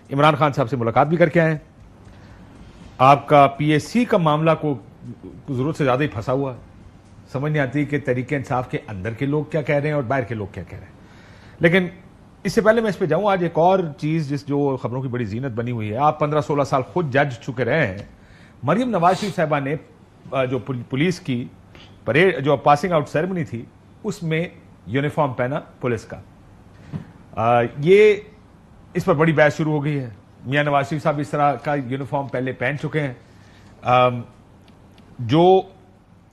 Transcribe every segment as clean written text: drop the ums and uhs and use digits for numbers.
عمران خان صاحب سے ملاقات بھی کر کے آئے ہیں. آپ کا پی ایس سی کا معاملہ کو ضرورت سے زیادہ ہی پھنسا ہوا ہے. سمجھ نہیں آتی کہ تحریک انصاف کے اندر کے لوگ کیا کہہ رہے ہیں اور باہر کے لوگ کیا کہہ رہے ہیں. لیکن اس سے پہلے میں اس پہ جاؤں, آج ایک اور چیز جو خبروں کی بڑی زینت بنی ہوئی ہے. آپ 15-16 سال خود جج چکے رہے ہیں. مریم نواز شریف صاحبہ نے جو پولیس کی پریڈ, جو پاسنگ آؤٹ سیریمنی تھی, اس میں یونیفارم پہنا پولیس کا. یہ اس پر بڑی بحث شروع ہو گئی ہے. میاں نواز شریف صاحب اس طرح کا یونیفارم پہلے پہن چکے ہیں. جو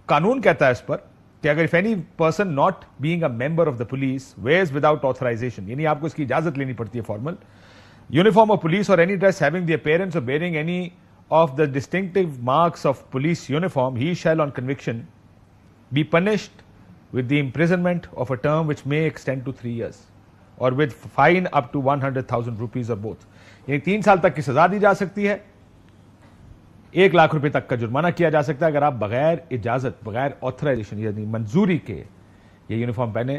قانون کہتا ہے اس پر کہ اگر if any person not being a member of the police wears without authorization, یعنی آپ کو اس کی اجازت لینی پڑتی ہے formal, uniform of police or any dress having the appearance of bearing any of the distinctive marks of police uniform, he shall on conviction be punished with the imprisonment of a term which may extend to 3 years or with fine up to 100,000 rupees or both. یعنی 3 سال تک کی سزا دی جا سکتی ہے, 1 لاکھ روپے تک کا جرمانہ کیا جا سکتا ہے اگر آپ بغیر اجازت, بغیر آتھرائزیشن یعنی منظوری کے یہ یونیفارم پہنے.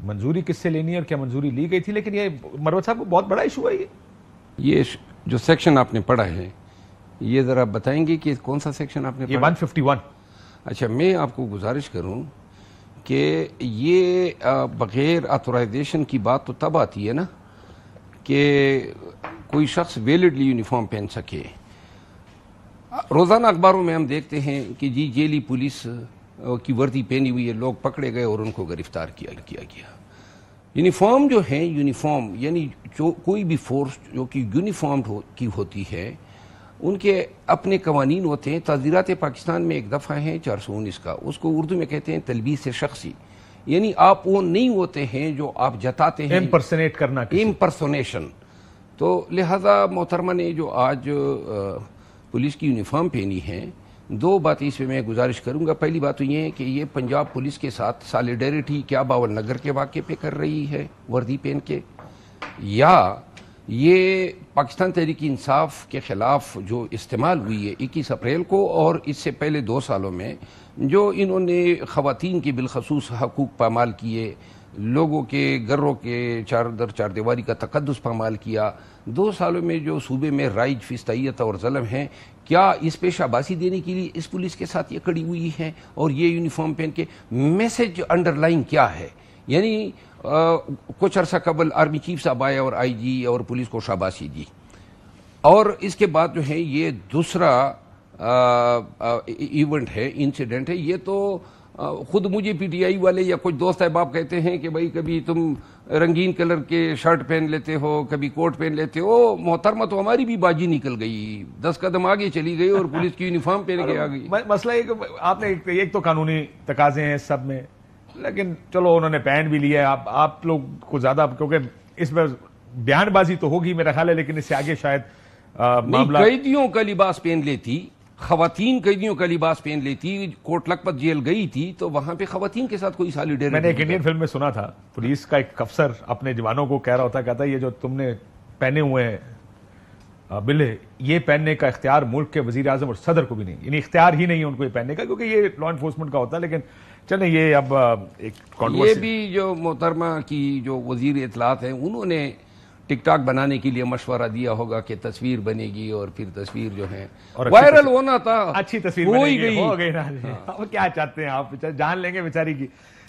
منظوری کس سے لینی ہے اور کیا منظوری لی گئی تھی؟ لیکن یہ مروت صاحب کو بہت بڑا ایشو ہے. یہ جو سیکشن آپ نے پڑھا ہے یہ ذرا بتائیں گے کہ کون سا سیکشن آپ نے پڑھا؟ یہ 151. اچھا, میں آپ کو گزارش کروں کہ یہ بغیر آتھورائزیشن کی بات تو تب آتی ہے نا کہ کوئی شخص ویلڈلی یونیفارم پہن سکے. روزانہ اخباروں میں ہم دیکھتے ہیں کہ جی جیلی پولیس کی وردی پہنی ہوئی ہے, لوگ پکڑے گئے اور ان کو گرفتار کیا گیا. یونیفارم جو ہے, یونیفارم یعنی جو کوئی بھی فورس جو کہ یونیفارم کی ہوتی ہے ان کے اپنے قوانین ہوتے ہیں. تعزیرات پاکستان میں ایک دفعہ ہے 419 کا, اس کو اردو میں کہتے ہیں تلبیس شخصی, یعنی آپ وہ نہیں ہوتے ہیں جو آپ جتاتے ہیں, امپرسنیٹ کرنا, امپرسونیشن. تو لہذا محترمہ نے جو آج پولیس کی یونیفارم پہنی ہے, 2 باتیں اس پہ میں گزارش کروں گا. پہلی بات تو یہ ہے کہ یہ پنجاب پولیس کے ساتھ سالیڈیریٹی کیا باول نگر کے واقعے پہ کر رہی ہے وردی پہن کے, یا یہ پاکستان تحریک انصاف کے خلاف جو استعمال ہوئی ہے 21 اپریل کو اور اس سے پہلے 2 سالوں میں جو انہوں نے خواتین کے بالخصوص حقوق پامال کیے, لوگوں کے گھروں کے چار دیواری کا تقدس پامال کیا, 2 سالوں میں جو صوبے میں رائج فستائیت اور ظلم ہے, کیا اس پہ شاباشی دینے کے لیے اس پولیس کے ساتھ یہ کڑی ہوئی ہے اور یہ یونیفارم پہن کے میسج انڈر لائن کیا ہے؟ یعنی کچھ عرصہ قبل آرمی چیف صاحب آئے اور آئی جی اور پولیس کو شاباشی دی, اور اس کے بعد جو ہے یہ دوسرا ایونٹ ہے, انسیڈنٹ ہے. یہ تو خود مجھے پی ٹی آئی والے یا کچھ دوست احباب کہتے ہیں کہ بھائی کبھی تم رنگین کلر کے شرٹ پہن لیتے ہو, کبھی کوٹ پہن لیتے ہو. محترمہ تو ہماری بھی باجی نکل گئی, 10 قدم آگے چلی گئی اور پولیس کی یونیفارم پہن کے آ گئی. مسئلہ یہ کہ آپ نے ایک تو قانونی تقاضے ہیں سب میں, لیکن چلو انہوں نے پہن بھی لیا. آپ لوگ کو زیادہ, کیونکہ اس میں بیان بازی تو ہوگی میرا خیال ہے, لیکن اس سے آگے شاید معاملہ قیدیوں کا لباس پہن لیتی, خواتین قیدیوں کا لباس پہن لیتی. کوٹ لکھپت جیل گئی تھی تو وہاں پہ خواتین کے ساتھ کوئی سالیڈیریٹی. میں نے ایک انڈین فلم میں سنا تھا, پولیس کا ایک افسر اپنے جوانوں کو کہہ رہا ہوتا, کہتا ہے یہ جو تم نے پہنے ہوئے ہیں بلے, یہ پہننے کا اختیار ملک کے وزیر اعظم اور صدر کو بھی نہیں, یعنی اختیار ہی نہیں ہے ان کو یہ پہننے کا, کیونکہ یہ لا انفورسمنٹ کا ہوتا ہے. لیکن چلیں یہ اب ایک یہ بھی جو محترمہ کی جو وزیر اطلاعات ہیں انہوں نے ٹک ٹاک بنانے کے لیے مشورہ دیا ہوگا کہ تصویر بنے گی اور پھر تصویر جو ہے وائرل ہونا تھا, اچھی تصویر ہو گئی نا. کیا چاہتے ہیں آپ, جان لیں گے بیچاری کی.